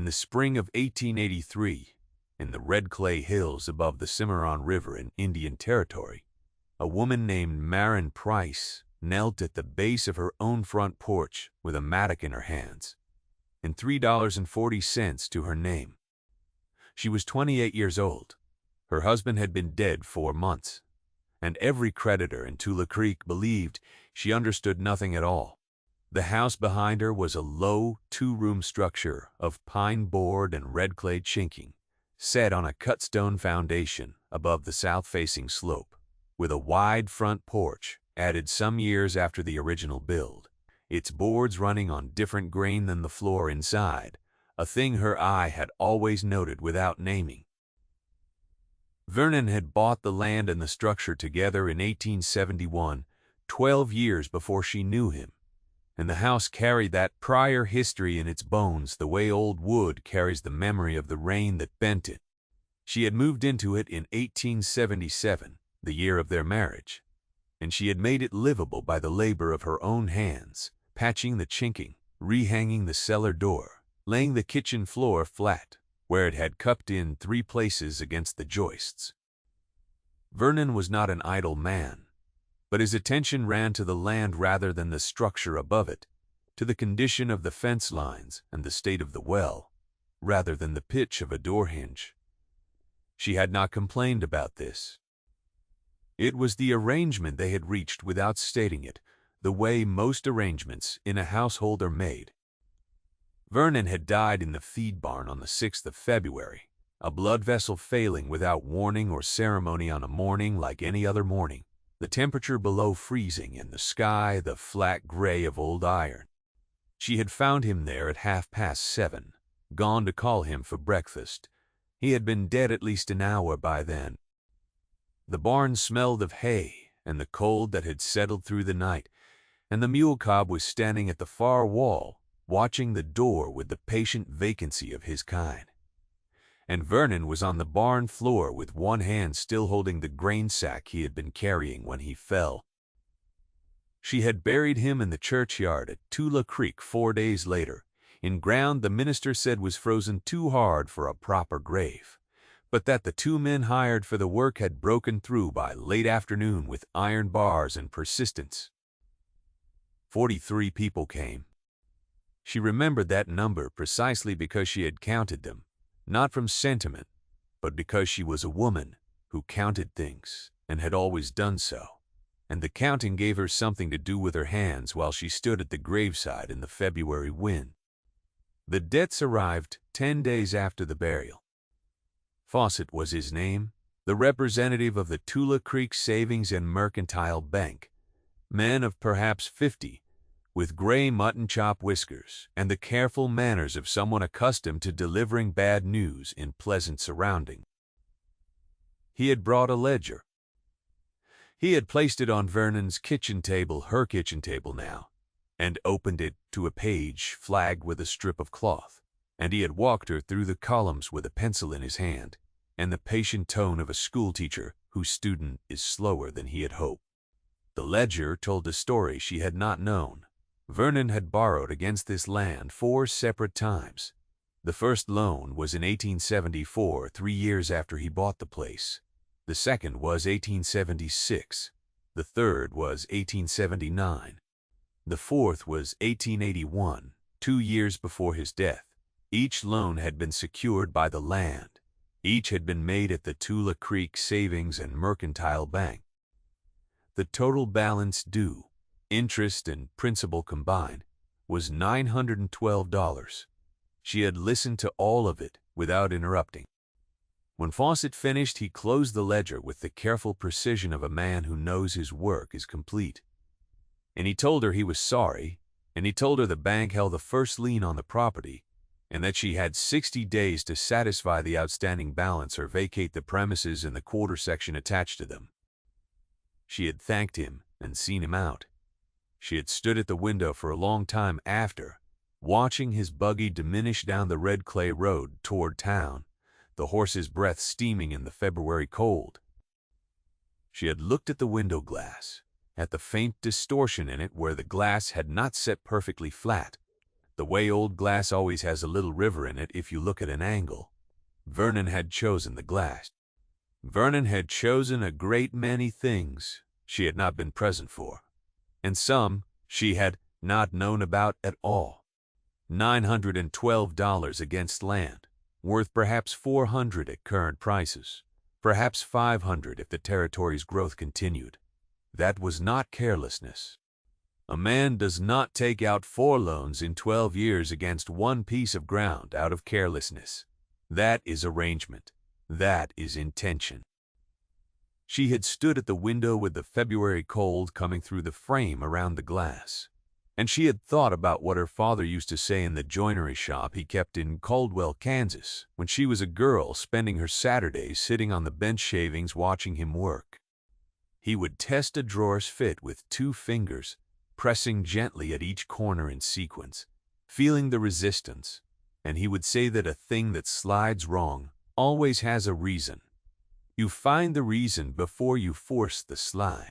In the spring of 1883, in the red clay hills above the Cimarron River in Indian Territory, a woman named Marin Price knelt at the base of her own front porch with a mattock in her hands and $3.40 to her name. She was 28 years old. Her husband had been dead 4 months, and every creditor in Tula Creek believed she understood nothing at all. The house behind her was a low, 2-room structure of pine board and red clay chinking, set on a cut stone foundation above the south-facing slope, with a wide front porch added some years after the original build, its boards running on different grain than the floor inside, a thing her eye had always noted without naming. Vernon had bought the land and the structure together in 1871, 12 years before she knew him, and the house carried that prior history in its bones the way old wood carries the memory of the rain that bent it. She had moved into it in 1877, the year of their marriage, and she had made it livable by the labor of her own hands, patching the chinking, rehanging the cellar door, laying the kitchen floor flat, where it had cupped in 3 places against the joists. Vernon was not an idle man, but his attention ran to the land rather than the structure above it, to the condition of the fence lines and the state of the well, rather than the pitch of a door hinge. She had not complained about this. It was the arrangement they had reached without stating it, the way most arrangements in a household are made. Vernon had died in the feed barn on the 6th of February, a blood vessel failing without warning or ceremony on a morning like any other morning, the temperature below freezing and the sky the flat gray of old iron. She had found him there at 7:30, gone to call him for breakfast. He had been dead at least an hour by then. The barn smelled of hay and the cold that had settled through the night, and the mule cob was standing at the far wall, watching the door with the patient vacancy of his kind. And Vernon was on the barn floor with one hand still holding the grain sack he had been carrying when he fell. She had buried him in the churchyard at Tula Creek 4 days later, in ground the minister said was frozen too hard for a proper grave, but that the 2 men hired for the work had broken through by late afternoon with iron bars and persistence. 43 people came. She remembered that number precisely because she had counted them, not from sentiment, but because she was a woman who counted things and had always done so, and the counting gave her something to do with her hands while she stood at the graveside in the February wind. The debts arrived 10 days after the burial. Fawcett was his name, the representative of the Tula Creek Savings and Mercantile Bank, man of perhaps 50, with gray mutton chop whiskers and the careful manners of someone accustomed to delivering bad news in pleasant surroundings. He had brought a ledger. He had placed it on Vernon's kitchen table, her kitchen table now, and opened it to a page flagged with a strip of cloth, and he had walked her through the columns with a pencil in his hand and the patient tone of a schoolteacher whose student is slower than he had hoped. The ledger told a story she had not known. Vernon had borrowed against this land 4 separate times. The first loan was in 1874, 3 years after he bought the place. The second was 1876. The third was 1879. The fourth was 1881, 2 years before his death. Each loan had been secured by the land. Each had been made at the Tula Creek Savings and Mercantile Bank. The total balance due, interest and principal combined, was $912. She had listened to all of it without interrupting. When Fawcett finished, he closed the ledger with the careful precision of a man who knows his work is complete. And he told her he was sorry, and he told her the bank held the first lien on the property, and that she had 60 days to satisfy the outstanding balance or vacate the premises and the quarter section attached to them. She had thanked him and seen him out. She had stood at the window for a long time after, watching his buggy diminish down the red clay road toward town, the horse's breath steaming in the February cold. She had looked at the window glass, at the faint distortion in it where the glass had not set perfectly flat, the way old glass always has a little river in it if you look at an angle. Vernon had chosen the glass. Vernon had chosen a great many things she had not been present for, and some she had not known about at all. $912 against land, worth perhaps $400 at current prices, perhaps $500 if the territory's growth continued. That was not carelessness. A man does not take out 4 loans in 12 years against one piece of ground out of carelessness. That is arrangement. That is intention. She had stood at the window with the February cold coming through the frame around the glass, and she had thought about what her father used to say in the joinery shop he kept in Caldwell, Kansas, when she was a girl spending her Saturdays sitting on the bench shavings watching him work. He would test a drawer's fit with 2 fingers, pressing gently at each corner in sequence, feeling the resistance, and he would say that a thing that slides wrong always has a reason. You find the reason before you force the slide.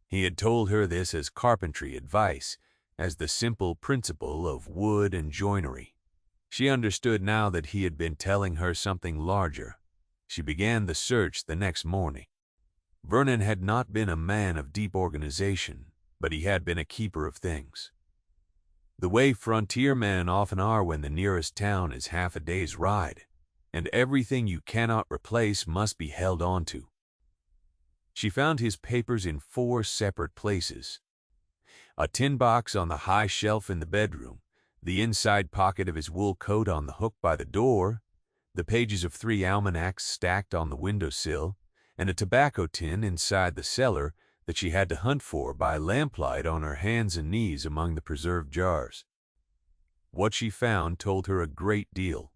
He had told her this as carpentry advice, as the simple principle of wood and joinery. She understood now that he had been telling her something larger. She began the search the next morning. Vernon had not been a man of deep organization, but he had been a keeper of things. The way frontier men often are when the nearest town is half a day's ride, and everything you cannot replace must be held on to. She found his papers in 4 separate places. A tin box on the high shelf in the bedroom, the inside pocket of his wool coat on the hook by the door, the pages of 3 almanacs stacked on the windowsill, and a tobacco tin inside the cellar that she had to hunt for by lamplight on her hands and knees among the preserved jars. What she found told her a great deal,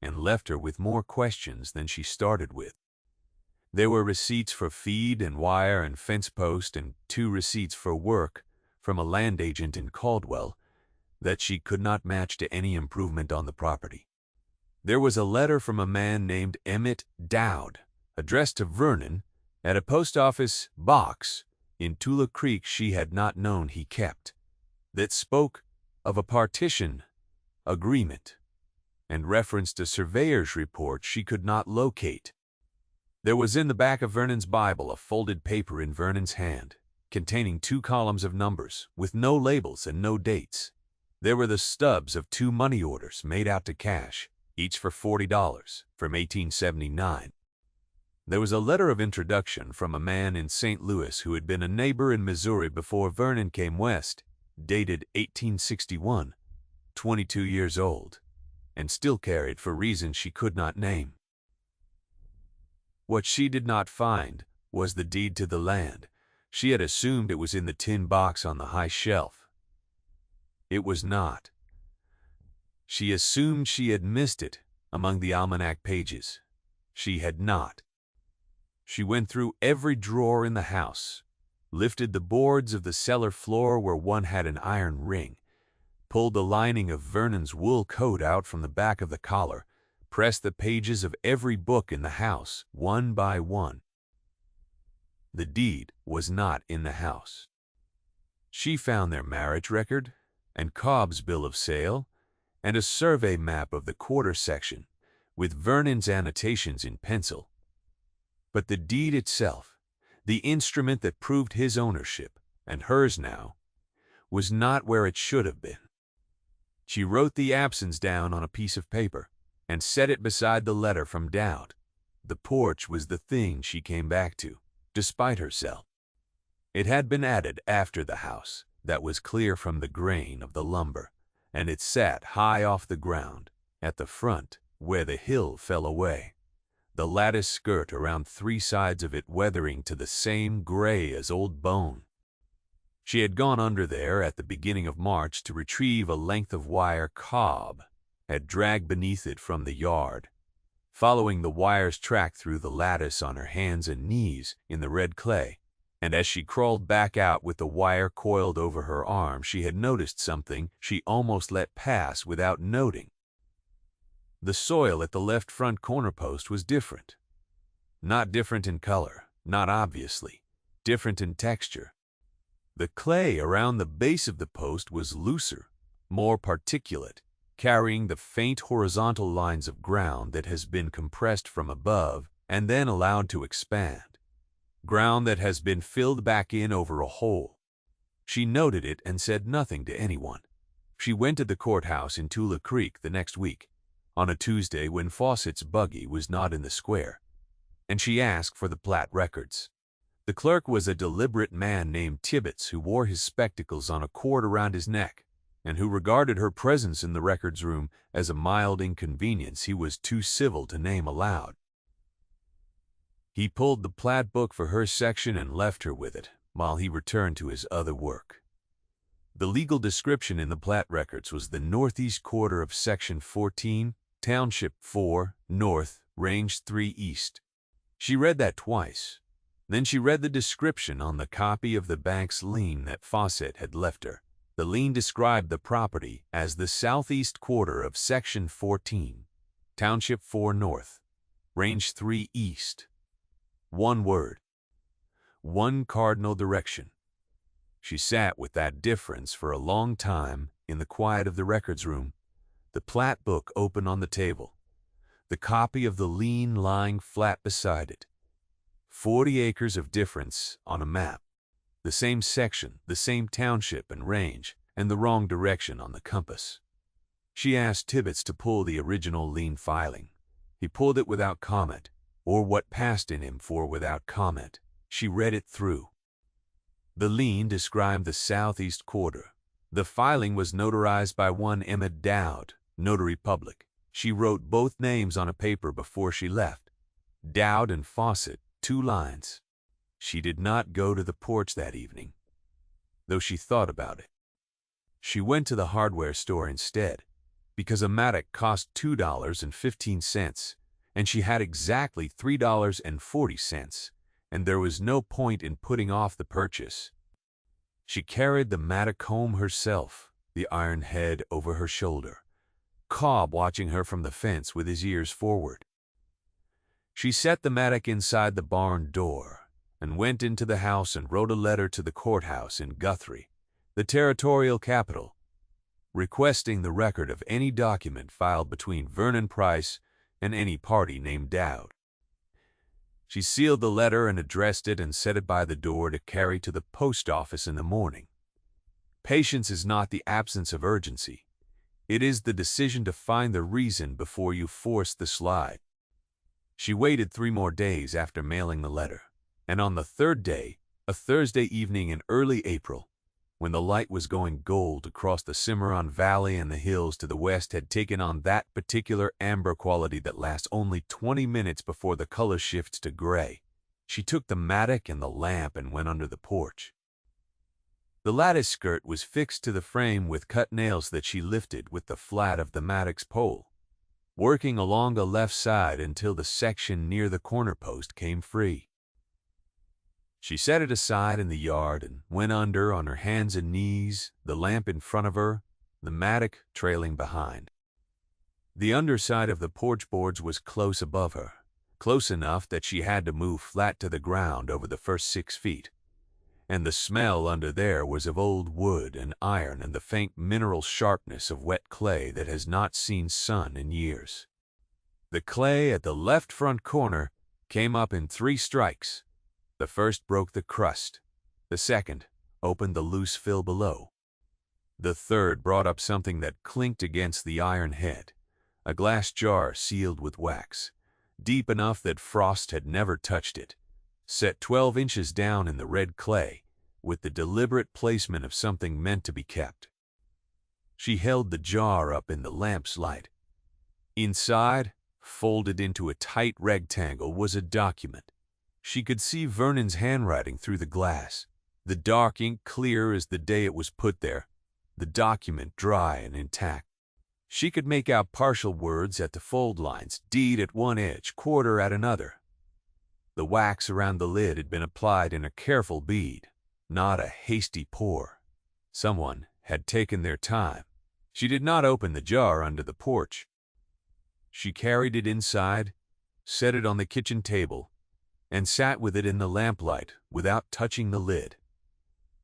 and left her with more questions than she started with. There were receipts for feed and wire and fence post and 2 receipts for work from a land agent in Caldwell that she could not match to any improvement on the property. There was a letter from a man named Emmett Dowd, addressed to Vernon, at a post office box in Tula Creek she had not known he kept, that spoke of a partition agreement and referenced a surveyor's report she could not locate. There was in the back of Vernon's Bible a folded paper in Vernon's hand, containing 2 columns of numbers, with no labels and no dates. There were the stubs of 2 money orders made out to cash, each for $40, from 1879. There was a letter of introduction from a man in St. Louis who had been a neighbor in Missouri before Vernon came west, dated 1861, 22 years old, and still carried for reasons she could not name. What she did not find was the deed to the land. She had assumed it was in the tin box on the high shelf. It was not. She assumed she had missed it among the almanac pages. She had not. She went through every drawer in the house, lifted the boards of the cellar floor where one had an iron ring, pulled the lining of Vernon's wool coat out from the back of the collar, pressed the pages of every book in the house, one by one. The deed was not in the house. She found their marriage record, and Cobb's bill of sale, and a survey map of the quarter section, with Vernon's annotations in pencil. But the deed itself, the instrument that proved his ownership, and hers now, was not where it should have been. She wrote the absence down on a piece of paper, and set it beside the letter from Dowd. The porch was the thing she came back to, despite herself. It had been added after the house, that was clear from the grain of the lumber, and it sat high off the ground, at the front, where the hill fell away, the lattice skirt around 3 sides of it weathering to the same gray as old bone. She had gone under there at the beginning of March to retrieve a length of wire Cobb had dragged beneath it from the yard, following the wire's track through the lattice on her hands and knees in the red clay, and as she crawled back out with the wire coiled over her arm, she had noticed something she almost let pass without noting. The soil at the left front corner post was different. Not different in color, not obviously, different in texture. The clay around the base of the post was looser, more particulate, carrying the faint horizontal lines of ground that has been compressed from above and then allowed to expand. Ground that has been filled back in over a hole. She noted it and said nothing to anyone. She went to the courthouse in Tula Creek the next week, on a Tuesday when Fawcett's buggy was not in the square, and she asked for the plat records. The clerk was a deliberate man named Tibbets who wore his spectacles on a cord around his neck, and who regarded her presence in the records room as a mild inconvenience he was too civil to name aloud. He pulled the plat book for her section and left her with it, while he returned to his other work. The legal description in the plat records was the northeast quarter of Section 14, Township 4, North, Range 3 East. She read that twice. Then she read the description on the copy of the bank's lien that Fawcett had left her. The lien described the property as the southeast quarter of Section 14, Township 4 North, Range 3 East. One word. One cardinal direction. She sat with that difference for a long time in the quiet of the records room, the plat book open on the table, the copy of the lien lying flat beside it. 40 acres of difference on a map, the same section, the same township and range, and the wrong direction on the compass. She asked Tibbets to pull the original lien filing. He pulled it without comment, or what passed in him for without comment. She read it through. The lien described the southeast quarter. The filing was notarized by one Emma Dowd, notary public. She wrote both names on a paper before she left. Dowd and Fawcett, 2 lines. She did not go to the porch that evening, though she thought about it. She went to the hardware store instead, because a mattock cost $2.15, and she had exactly $3.40, and there was no point in putting off the purchase. She carried the mattock home herself, the iron head over her shoulder, Cobb watching her from the fence with his ears forward. She set the mattock inside the barn door and went into the house and wrote a letter to the courthouse in Guthrie, the territorial capital, requesting the record of any document filed between Vernon Price and any party named Dowd. She sealed the letter and addressed it and set it by the door to carry to the post office in the morning. Patience is not the absence of urgency. It is the decision to find the reason before you force the slide. She waited 3 more days after mailing the letter, and on the 3rd day, a Thursday evening in early April, when the light was going gold across the Cimarron Valley and the hills to the west had taken on that particular amber quality that lasts only 20 minutes before the color shifts to gray, she took the mattock and the lamp and went under the porch. The lattice skirt was fixed to the frame with cut nails that she lifted with the flat of the mattock's pole, working along the left side until the section near the corner post came free. She set it aside in the yard and went under on her hands and knees, the lamp in front of her, the mattock trailing behind. The underside of the porch boards was close above her, close enough that she had to move flat to the ground over the first 6 feet, and the smell under there was of old wood and iron and the faint mineral sharpness of wet clay that has not seen sun in years. The clay at the left front corner came up in 3 strikes. The first broke the crust. The second opened the loose fill below. The third brought up something that clinked against the iron head, a glass jar sealed with wax, deep enough that frost had never touched it, set 12 inches down in the red clay, with the deliberate placement of something meant to be kept. She held the jar up in the lamp's light. Inside, folded into a tight rectangle, was a document. She could see Vernon's handwriting through the glass, the dark ink clear as the day it was put there, the document dry and intact. She could make out partial words at the fold lines, deed at one edge, quarter at another. The wax around the lid had been applied in a careful bead, not a hasty pour. Someone had taken their time. She did not open the jar under the porch. She carried it inside, set it on the kitchen table, and sat with it in the lamplight without touching the lid.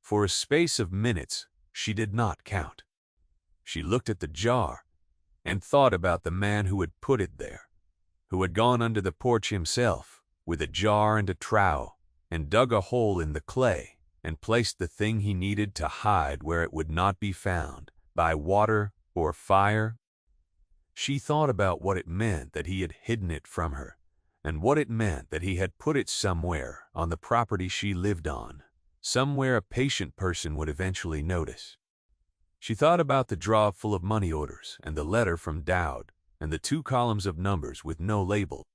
For a space of minutes she did not count. She looked at the jar and thought about the man who had put it there, who had gone under the porch himself with a jar and a trowel and dug a hole in the clay and placed the thing he needed to hide where it would not be found by water or fire. She thought about what it meant that he had hidden it from her, and what it meant that he had put it somewhere on the property she lived on, somewhere a patient person would eventually notice. She thought about the drawer full of money orders and the letter from Dowd and the 2 columns of numbers with no label.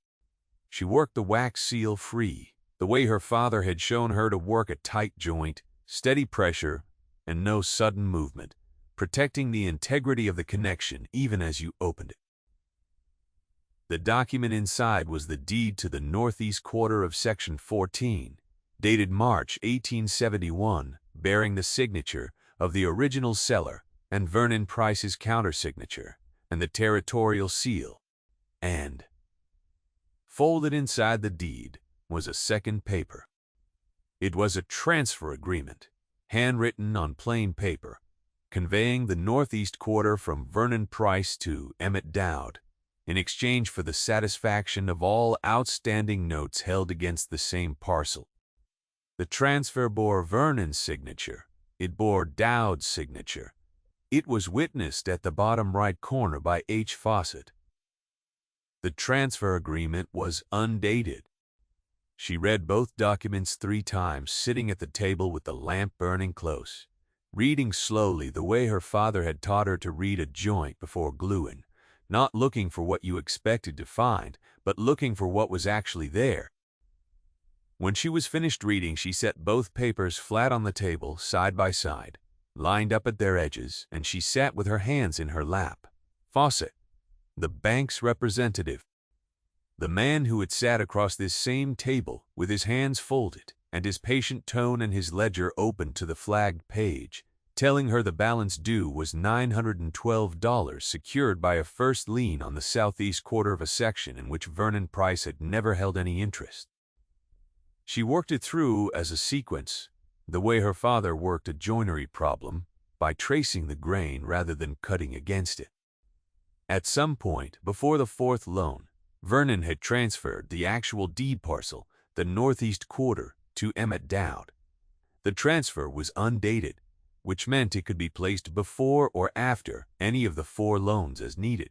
She worked the wax seal free, the way her father had shown her to work a tight joint, steady pressure, and no sudden movement, protecting the integrity of the connection even as you opened it. The document inside was the deed to the northeast quarter of Section 14, dated March 1871, bearing the signature of the original seller and Vernon Price's countersignature and the territorial seal. And folded inside the deed was a second paper. It was a transfer agreement, handwritten on plain paper, conveying the northeast quarter from Vernon Price to Emmett Dowd in exchange for the satisfaction of all outstanding notes held against the same parcel. The transfer bore Vernon's signature. It bore Dowd's signature. It was witnessed at the bottom right corner by H. Fawcett. The transfer agreement was undated. She read both documents 3 times, sitting at the table with the lamp burning close, reading slowly the way her father had taught her to read a joint before gluing, not looking for what you expected to find, but looking for what was actually there. When she was finished reading, she set both papers flat on the table, side by side, lined up at their edges, and she sat with her hands in her lap. Fawcett, the bank's representative, the man who had sat across this same table with his hands folded and his patient tone and his ledger open to the flagged page, telling her the balance due was $912 secured by a first lien on the southeast quarter of a section in which Vernon Price had never held any interest. She worked it through as a sequence, the way her father worked a joinery problem, by tracing the grain rather than cutting against it. At some point before the 4th loan, Vernon had transferred the actual deed parcel, the northeast quarter, to Emmett Dowd. The transfer was undated, which meant it could be placed before or after any of the 4 loans as needed.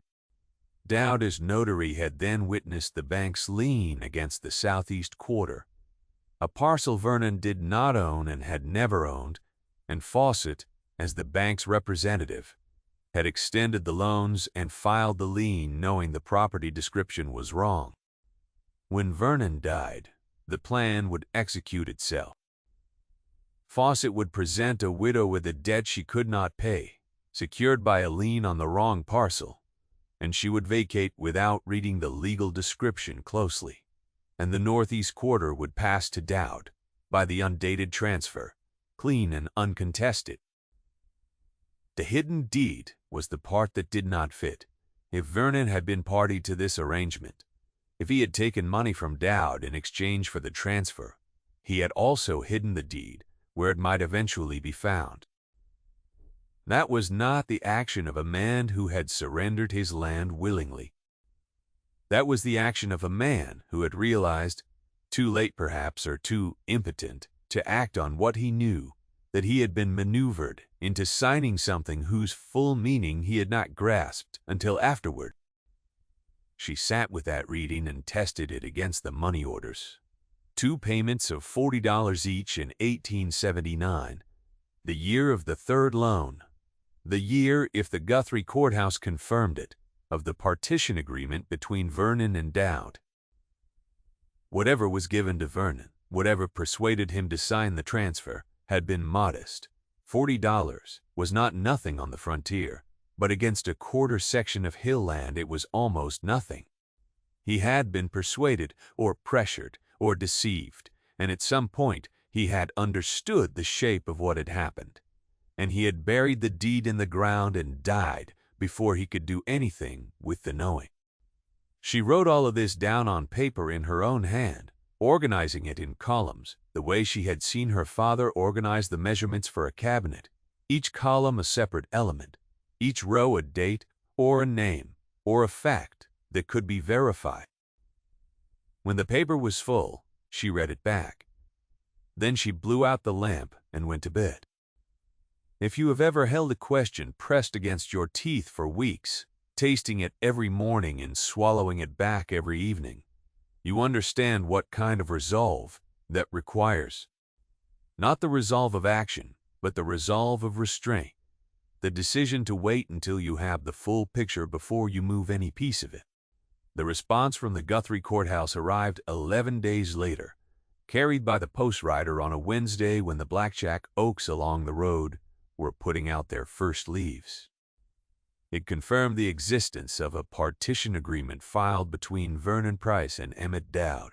Dowd as notary had then witnessed the bank's lien against the southeast quarter, a parcel Vernon did not own and had never owned, and Fawcett, as the bank's representative, had extended the loans and filed the lien knowing the property description was wrong. When Vernon died, the plan would execute itself. Fawcett would present a widow with a debt she could not pay, secured by a lien on the wrong parcel, and she would vacate without reading the legal description closely, and the northeast quarter would pass to Dowd by the undated transfer, clean and uncontested. The hidden deed was the part that did not fit. If Vernon had been party to this arrangement, if he had taken money from Dowd in exchange for the transfer, he had also hidden the deed where it might eventually be found. That was not the action of a man who had surrendered his land willingly. That was the action of a man who had realized, too late perhaps or too impotent to act on what he knew, that he had been maneuvered into signing something whose full meaning he had not grasped until afterward. She sat with that reading and tested it against the money orders. 2 payments of $40 each in 1879, the year of the 3rd loan, the year, if the Guthrie Courthouse confirmed it, of the partition agreement between Vernon and Dowd. Whatever was given to Vernon, whatever persuaded him to sign the transfer, had been modest. $40 was not nothing on the frontier, but against a quarter section of hill land it was almost nothing. He had been persuaded, or pressured, or deceived, and at some point he had understood the shape of what had happened, and he had buried the deed in the ground and died before he could do anything with the knowing. She wrote all of this down on paper in her own hand, organizing it in columns, the way she had seen her father organize the measurements for a cabinet, each column a separate element, each row a date or a name or a fact that could be verified. When the paper was full, she read it back. Then she blew out the lamp and went to bed. If you have ever held a question pressed against your teeth for weeks, tasting it every morning and swallowing it back every evening, you understand what kind of resolve that requires. Not the resolve of action, but the resolve of restraint, the decision to wait until you have the full picture before you move any piece of it. The response from the Guthrie courthouse arrived 11 days later, carried by the post rider on a Wednesday when the blackjack oaks along the road were putting out their first leaves. It confirmed the existence of a partition agreement filed between Vernon Price and Emmett Dowd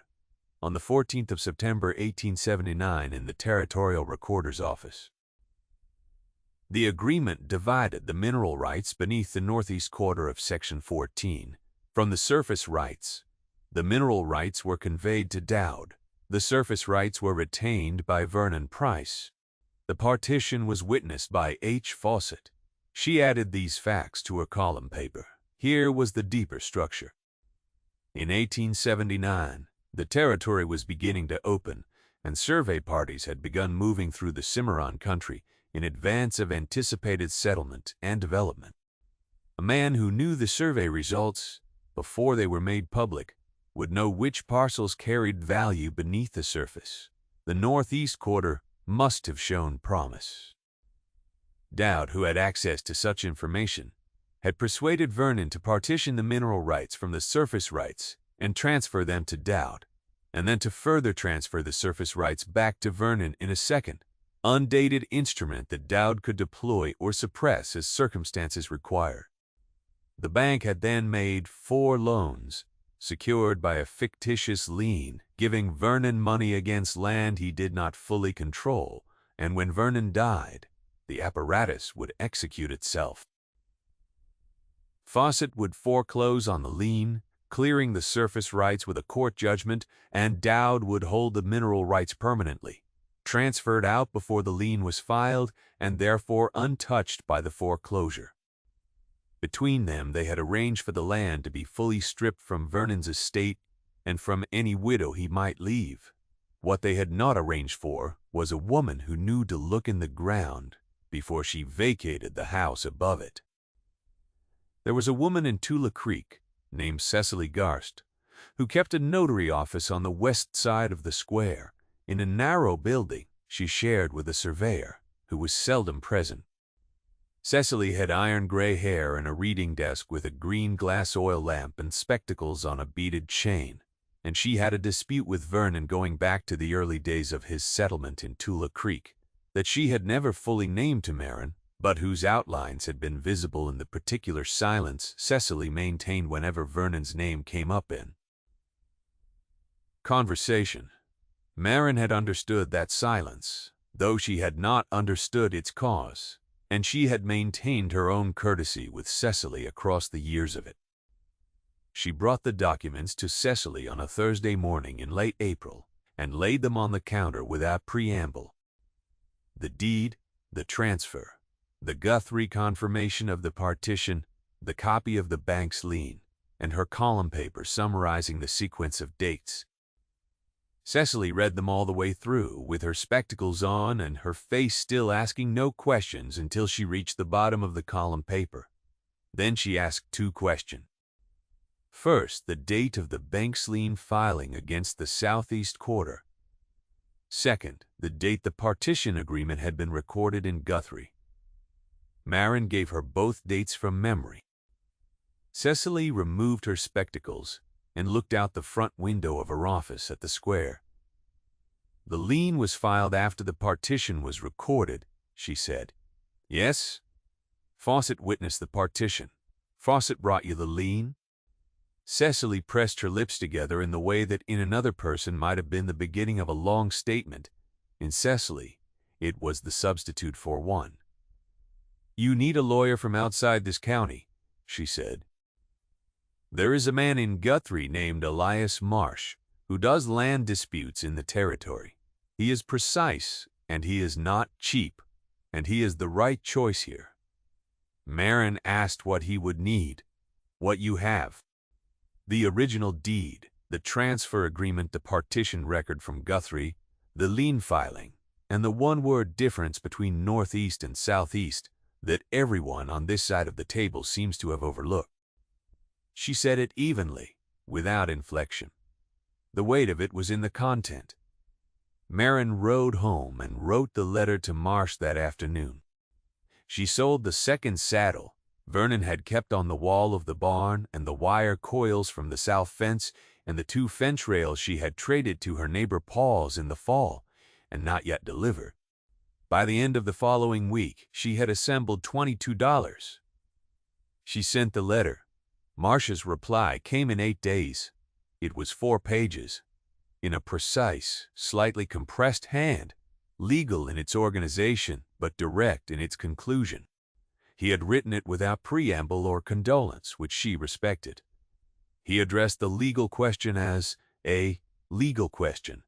on the 14th of September 1879 in the Territorial Recorder's Office. The agreement divided the mineral rights beneath the northeast quarter of Section 14 from the surface rights. The mineral rights were conveyed to Dowd. The surface rights were retained by Vernon Price. The partition was witnessed by H. Fawcett. She added these facts to her column paper. Here was the deeper structure. In 1879, the territory was beginning to open, and survey parties had begun moving through the Cimarron country in advance of anticipated settlement and development. A man who knew the survey results before they were made public would know which parcels carried value beneath the surface. The northeast quarter must have shown promise. Dowd, who had access to such information, had persuaded Vernon to partition the mineral rights from the surface rights and transfer them to Dowd, and then to further transfer the surface rights back to Vernon in a second, undated instrument that Dowd could deploy or suppress as circumstances required. The bank had then made 4 loans, secured by a fictitious lien, giving Vernon money against land he did not fully control, and when Vernon died, the apparatus would execute itself. Fawcett would foreclose on the lien, clearing the surface rights with a court judgment, and Dowd would hold the mineral rights permanently, transferred out before the lien was filed and therefore untouched by the foreclosure. Between them, they had arranged for the land to be fully stripped from Vernon's estate and from any widow he might leave. What they had not arranged for was a woman who knew to look in the ground before she vacated the house above it. There was a woman in Tula Creek named Cecily Garst, who kept a notary office on the west side of the square in a narrow building she shared with a surveyor who was seldom present. Cecily had iron-gray hair and a reading desk with a green glass oil lamp and spectacles on a beaded chain, and she had a dispute with Vernon going back to the early days of his settlement in Tula Creek that she had never fully named to Marin, but whose outlines had been visible in the particular silence Cecily maintained whenever Vernon's name came up in conversation. Marin had understood that silence, though she had not understood its cause, and she had maintained her own courtesy with Cecily across the years of it. She brought the documents to Cecily on a Thursday morning in late April and laid them on the counter without preamble. The deed, the transfer, the Guthrie confirmation of the partition, the copy of the bank's lien, and her column paper summarizing the sequence of dates. Cecily read them all the way through, with her spectacles on and her face still asking no questions until she reached the bottom of the column paper. Then she asked 2 questions. First, the date of the bank's lien filing against the southeast quarter. Second, the date the partition agreement had been recorded in Guthrie. Marin gave her both dates from memory. Cecily removed her spectacles and looked out the front window of her office at the square. The lien was filed after the partition was recorded, she said. Yes? Fawcett witnessed the partition. Fawcett brought you the lien? Cecily pressed her lips together in the way that in another person might have been the beginning of a long statement. In Cecily, it was the substitute for one. You need a lawyer from outside this county, she said. There is a man in Guthrie named Elias Marsh who does land disputes in the territory. He is precise, and he is not cheap, and he is the right choice here. Marin asked what he would need. "What you have." The original deed, the transfer agreement, the partition record from Guthrie, the lien filing, and the one-word difference between northeast and southeast that everyone on this side of the table seems to have overlooked. She said it evenly, without inflection. The weight of it was in the content. Marin rode home and wrote the letter to Marsh that afternoon. She sold the second saddle Vernon had kept on the wall of the barn, and the wire coils from the south fence, and the 2 fence rails she had traded to her neighbor Paul's in the fall, and not yet delivered. By the end of the following week, she had assembled $22. She sent the letter. Marsh's reply came in 8 days. It was 4 pages, in a precise, slightly compressed hand, legal in its organization, but direct in its conclusion. He had written it without preamble or condolence, which she respected. He addressed the legal question as a legal question,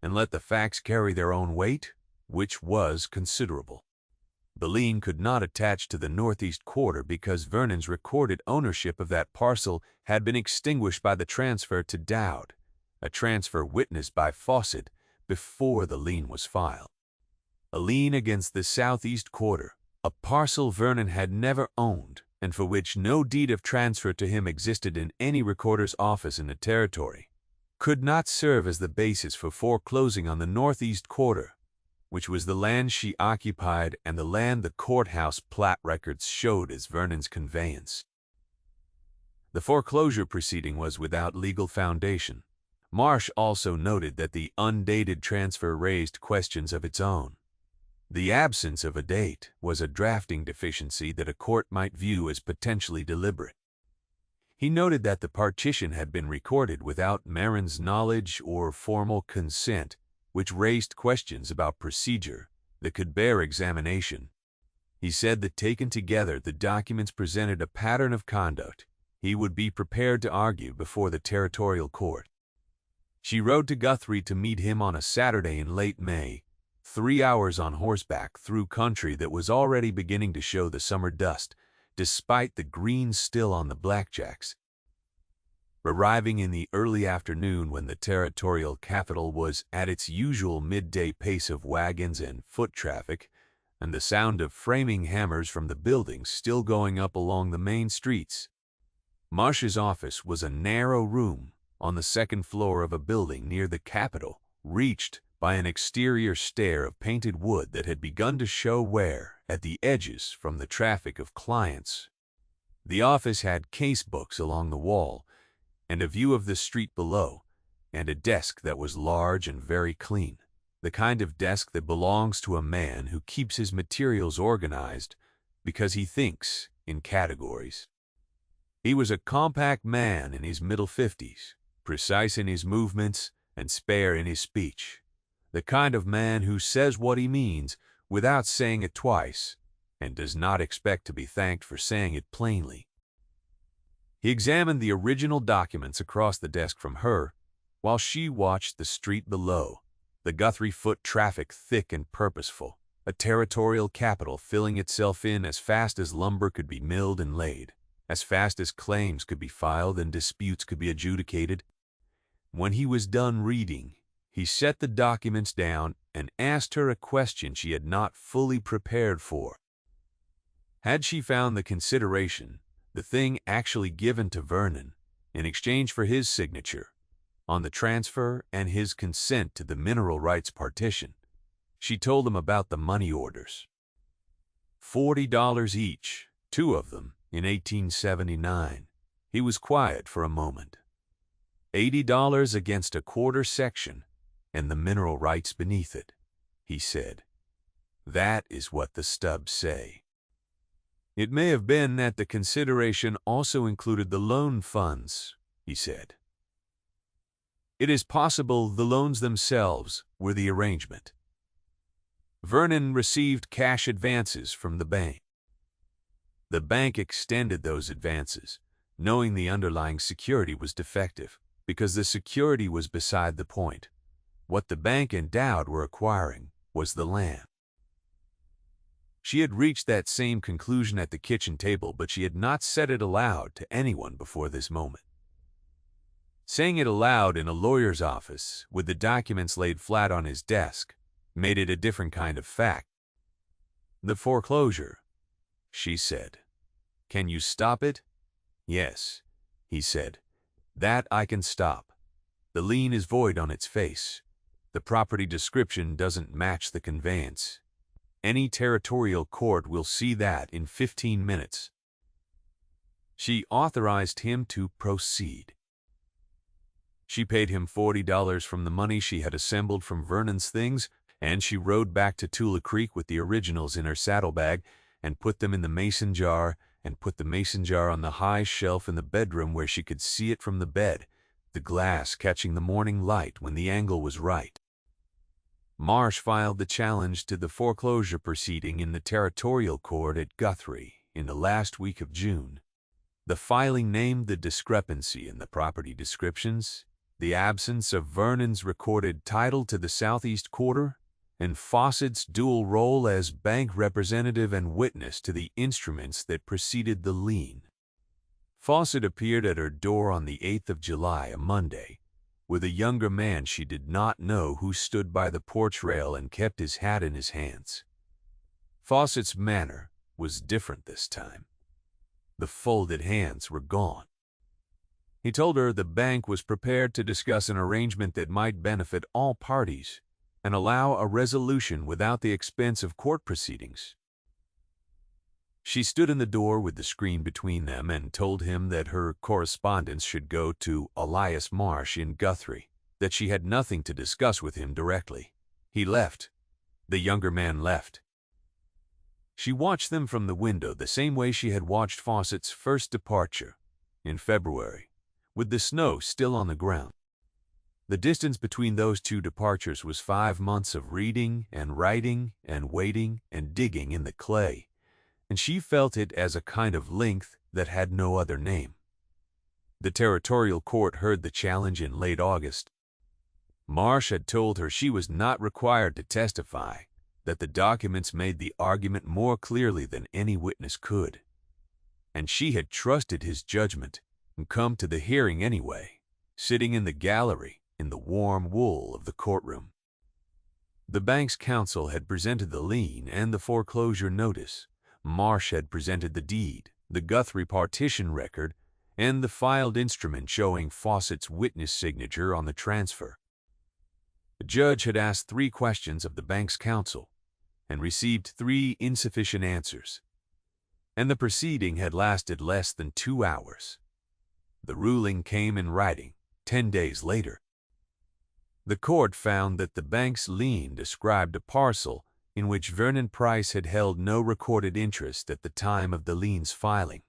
and let the facts carry their own weight, which was considerable. The lien could not attach to the northeast quarter because Vernon's recorded ownership of that parcel had been extinguished by the transfer to Dowd, a transfer witnessed by Fawcett before the lien was filed. A lien against the southeast quarter, a parcel Vernon had never owned and for which no deed of transfer to him existed in any recorder's office in the territory, could not serve as the basis for foreclosing on the northeast quarter, which was the land she occupied and the land the courthouse plat records showed as Vernon's conveyance. The foreclosure proceeding was without legal foundation. Marsh also noted that the undated transfer raised questions of its own. The absence of a date was a drafting deficiency that a court might view as potentially deliberate. He noted that the partition had been recorded without Marin's knowledge or formal consent, which raised questions about procedure that could bear examination. He said that taken together, the documents presented a pattern of conduct he would be prepared to argue before the territorial court. She rode to Guthrie to meet him on a Saturday in late May, 3 hours on horseback through country that was already beginning to show the summer dust, despite the green still on the blackjacks. Arriving in the early afternoon when the territorial capital was at its usual midday pace of wagons and foot traffic, and the sound of framing hammers from the buildings still going up along the main streets. Marsh's office was a narrow room on the second floor of a building near the Capitol, reached by an exterior stair of painted wood that had begun to show wear at the edges from the traffic of clients. The office had case books along the wall, and a view of the street below, and a desk that was large and very clean, the kind of desk that belongs to a man who keeps his materials organized because he thinks in categories. He was a compact man in his middle 50s, precise in his movements and spare in his speech. The kind of man who says what he means without saying it twice, and does not expect to be thanked for saying it plainly. He examined the original documents across the desk from her, while she watched the street below, the Guthrie foot traffic thick and purposeful, a territorial capital filling itself in as fast as lumber could be milled and laid, as fast as claims could be filed and disputes could be adjudicated. When he was done reading, he set the documents down and asked her a question she had not fully prepared for. Had she found the consideration, the thing actually given to Vernon, in exchange for his signature, on the transfer and his consent to the mineral rights partition? She told him about the money orders. $40 each, 2 of them, in 1879. He was quiet for a moment. $80 against a quarter section, and the mineral rights beneath it, he said. That is what the stubs say. It may have been that the consideration also included the loan funds, he said. It is possible the loans themselves were the arrangement. Vernon received cash advances from the bank. The bank extended those advances, knowing the underlying security was defective, because the security was beside the point. What the bank and Dowd were acquiring was the land. She had reached that same conclusion at the kitchen table, but she had not said it aloud to anyone before this moment. Saying it aloud in a lawyer's office, with the documents laid flat on his desk, made it a different kind of fact. "The foreclosure," she said. "Can you stop it?" "Yes," he said. "That I can stop. The lien is void on its face. The property description doesn't match the conveyance. Any territorial court will see that in 15 minutes." She authorized him to proceed. She paid him $40 from the money she had assembled from Vernon's things, and she rode back to Tula Creek with the originals in her saddlebag and put them in the mason jar and put the mason jar on the high shelf in the bedroom where she could see it from the bed, the glass catching the morning light when the angle was right. Marsh filed the challenge to the foreclosure proceeding in the territorial court at Guthrie in the last week of June. The filing named the discrepancy in the property descriptions, the absence of Vernon's recorded title to the southeast quarter, and Fawcett's dual role as bank representative and witness to the instruments that preceded the lien. Fawcett appeared at her door on the 8th of July, a Monday, with a younger man she did not know who stood by the porch rail and kept his hat in his hands. Fawcett's manner was different this time. The folded hands were gone. He told her the bank was prepared to discuss an arrangement that might benefit all parties and allow a resolution without the expense of court proceedings. She stood in the door with the screen between them and told him that her correspondence should go to Elias Marsh in Guthrie, that she had nothing to discuss with him directly. He left. The younger man left. She watched them from the window the same way she had watched Fawcett's first departure, in February, with the snow still on the ground. The distance between those two departures was 5 months of reading and writing and waiting and digging in the clay, and she felt it as a kind of length that had no other name. The territorial court heard the challenge in late August. Marsh had told her she was not required to testify, that the documents made the argument more clearly than any witness could, and she had trusted his judgment and come to the hearing anyway, sitting in the gallery in the warm wool of the courtroom. The bank's counsel had presented the lien and the foreclosure notice. Marsh had presented the deed, the Guthrie partition record, and the filed instrument showing Fawcett's witness signature on the transfer. The judge had asked 3 questions of the bank's counsel and received 3 insufficient answers, and the proceeding had lasted less than 2 hours. The ruling came in writing 10 days later. The court found that the bank's lien described a parcel in which Vernon Price had held no recorded interest at the time of the lien's filing,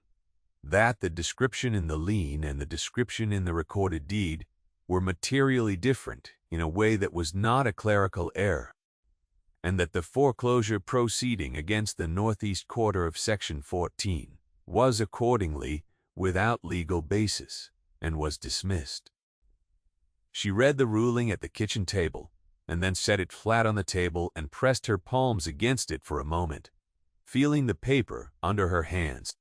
that the description in the lien and the description in the recorded deed were materially different in a way that was not a clerical error, and that the foreclosure proceeding against the northeast quarter of Section 14 was accordingly without legal basis and was dismissed. She read the ruling at the kitchen table and then set it flat on the table and pressed her palms against it for a moment, feeling the paper under her hands.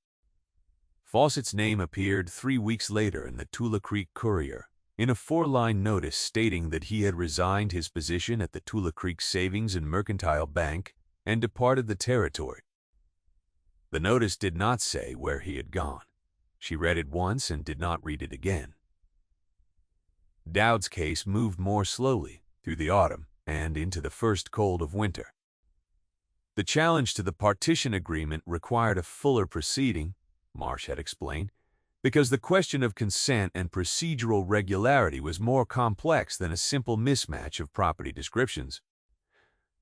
Fawcett's name appeared 3 weeks later in the Tula Creek Courier in a 4-line notice stating that he had resigned his position at the Tula Creek Savings and Mercantile Bank and departed the territory. The notice did not say where he had gone. She read it once and did not read it again. Dowd's case moved more slowly through the autumn and into the first cold of winter. The challenge to the partition agreement required a fuller proceeding, Marsh had explained, because the question of consent and procedural regularity was more complex than a simple mismatch of property descriptions.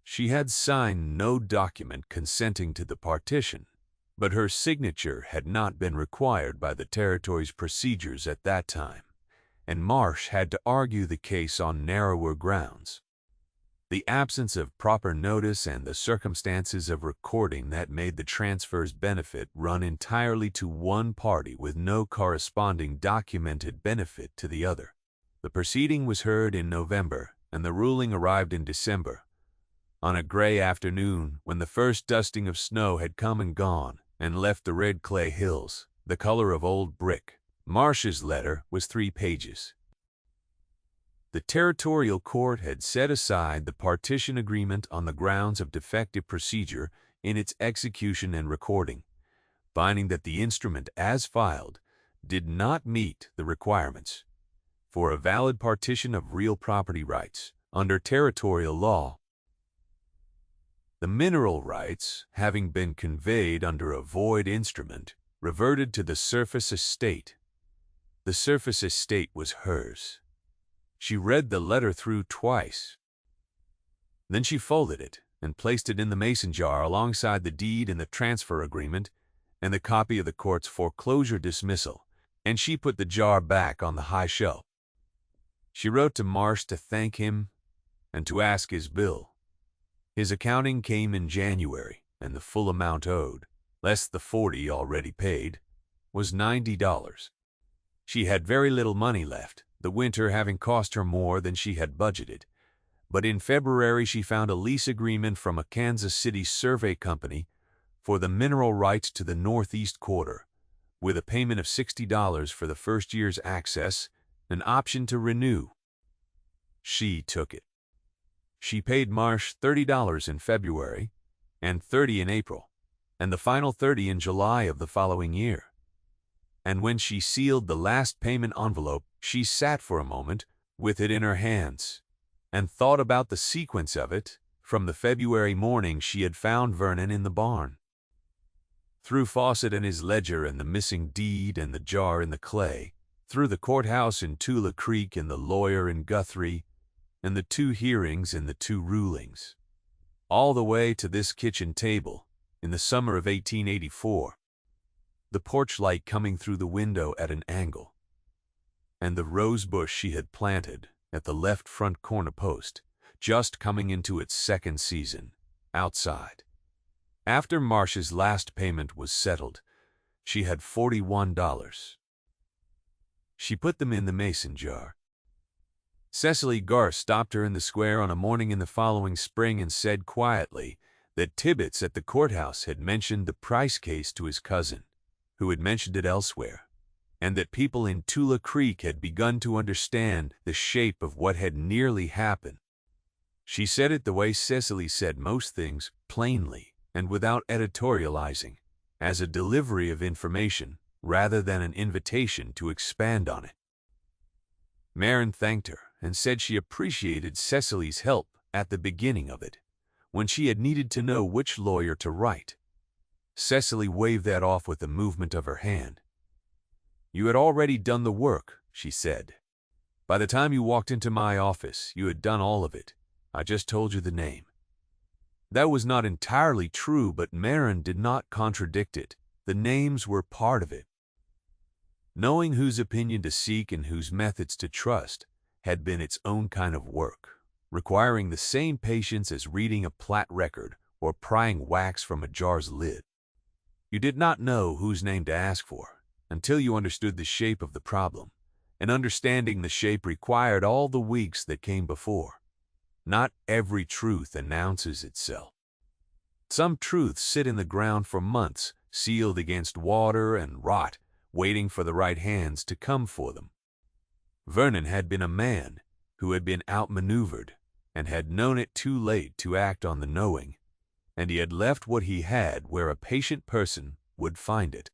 She had signed no document consenting to the partition, but her signature had not been required by the territory's procedures at that time, and Marsh had to argue the case on narrower grounds. The absence of proper notice and the circumstances of recording that made the transfer's benefit run entirely to one party with no corresponding documented benefit to the other. The proceeding was heard in November, and the ruling arrived in December. On a gray afternoon, when the first dusting of snow had come and gone and left the red clay hills the color of old brick, Marsh's letter was 3 pages. The territorial court had set aside the partition agreement on the grounds of defective procedure in its execution and recording, finding that the instrument as filed did not meet the requirements for a valid partition of real property rights under territorial law. The mineral rights, having been conveyed under a void instrument, reverted to the surface estate. The surface estate was hers. She read the letter through twice. Then she folded it and placed it in the mason jar alongside the deed and the transfer agreement and the copy of the court's foreclosure dismissal, and she put the jar back on the high shelf. She wrote to Marsh to thank him and to ask his bill. His accounting came in January, and the full amount owed, less the $40 already paid, was $90. She had very little money left, the winter having cost her more than she had budgeted, but in February she found a lease agreement from a Kansas City survey company for the mineral rights to the northeast quarter, with a payment of $60 for the first year's access, an option to renew. She took it. She paid Marsh $30 in February and $30 in April, and the final $30 in July of the following year. And when she sealed the last payment envelope, she sat for a moment with it in her hands and thought about the sequence of it from the February morning she had found Vernon in the barn. Through Fawcett and his ledger and the missing deed and the jar in the clay, through the courthouse in Tula Creek and the lawyer in Guthrie, and the 2 hearings and the 2 rulings, all the way to this kitchen table in the summer of 1884, the porch light coming through the window at an angle, and the rose bush she had planted at the left front corner post, just coming into its second season, outside. After Marsh's last payment was settled, she had $41. She put them in the mason jar. Cecily Garth stopped her in the square on a morning in the following spring and said quietly that Tibbets at the courthouse had mentioned the Price case to his cousin, who had mentioned it elsewhere, and that people in Tula Creek had begun to understand the shape of what had nearly happened. She said it the way Cecily said most things, plainly and without editorializing, as a delivery of information rather than an invitation to expand on it. Marin thanked her and said she appreciated Cecily's help at the beginning of it, when she had needed to know which lawyer to write. Cecily waved that off with a movement of her hand. "You had already done the work," she said. "By the time you walked into my office, you had done all of it. I just told you the name." That was not entirely true, but Marin did not contradict it. The names were part of it. Knowing whose opinion to seek and whose methods to trust had been its own kind of work, requiring the same patience as reading a plat record or prying wax from a jar's lid. You did not know whose name to ask for until you understood the shape of the problem, and understanding the shape required all the weeks that came before. Not every truth announces itself. Some truths sit in the ground for months, sealed against water and rot, waiting for the right hands to come for them. Vernon had been a man who had been outmaneuvered and had known it too late to act on the knowing, and he had left what he had where a patient person would find it.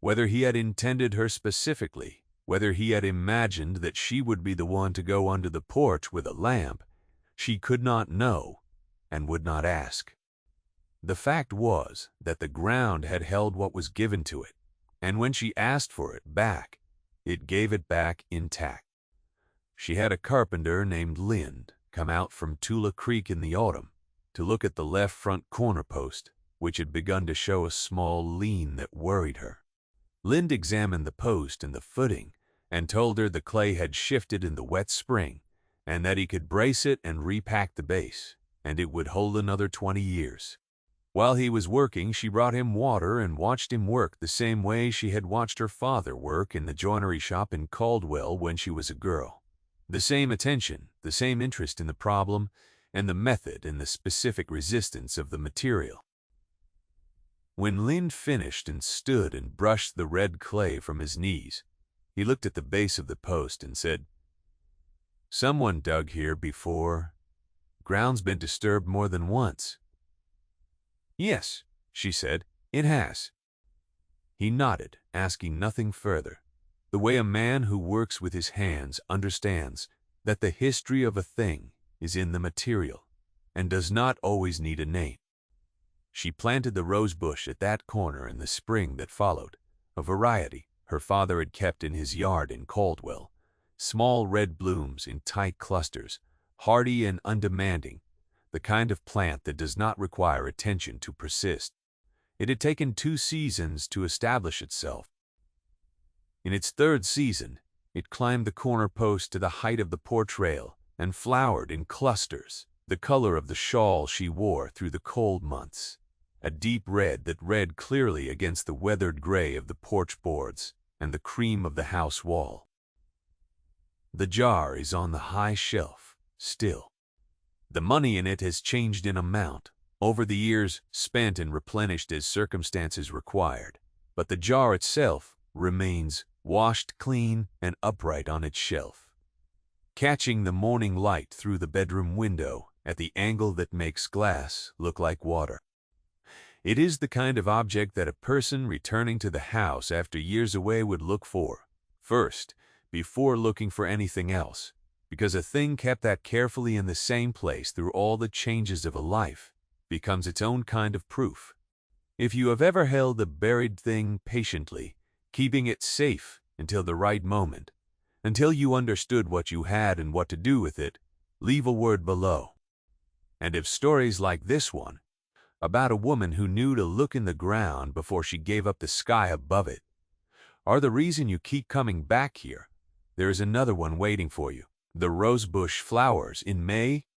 Whether he had intended her specifically, whether he had imagined that she would be the one to go under the porch with a lamp, she could not know and would not ask. The fact was that the ground had held what was given to it, and when she asked for it back, it gave it back intact. She had a carpenter named Lind come out from Tula Creek in the autumn to look at the left front corner post, which had begun to show a small lean that worried her. Lind examined the post and the footing and told her the clay had shifted in the wet spring and that he could brace it and repack the base, and it would hold another 20 years. While he was working, she brought him water and watched him work the same way she had watched her father work in the joinery shop in Caldwell when she was a girl. The same attention, the same interest in the problem, and the method and the specific resistance of the material. When Lind finished and stood and brushed the red clay from his knees, he looked at the base of the post and said, "Someone dug here before. Ground's been disturbed more than once." "Yes," she said, "it has." He nodded, asking nothing further, the way a man who works with his hands understands that the history of a thing is in the material and does not always need a name. She planted the rose bush at that corner in the spring that followed, a variety her father had kept in his yard in Caldwell, small red blooms in tight clusters, hardy and undemanding, the kind of plant that does not require attention to persist. It had taken 2 seasons to establish itself. In its 3rd season, it climbed the corner post to the height of the porch rail and flowered in clusters, the color of the shawl she wore through the cold months, a deep red that read clearly against the weathered gray of the porch boards and the cream of the house wall. The jar is on the high shelf, still. The money in it has changed in amount, over the years spent and replenished as circumstances required, but the jar itself remains washed clean and upright on its shelf, catching the morning light through the bedroom window at the angle that makes glass look like water. It is the kind of object that a person returning to the house after years away would look for first, before looking for anything else, because a thing kept that carefully in the same place through all the changes of a life becomes its own kind of proof. If you have ever held a buried thing patiently, keeping it safe until the right moment, until you understood what you had and what to do with it, leave a word below. And if stories like this one, about a woman who knew to look in the ground before she gave up the sky above it, are the reason you keep coming back here, there is another one waiting for you. The rosebush flowers in May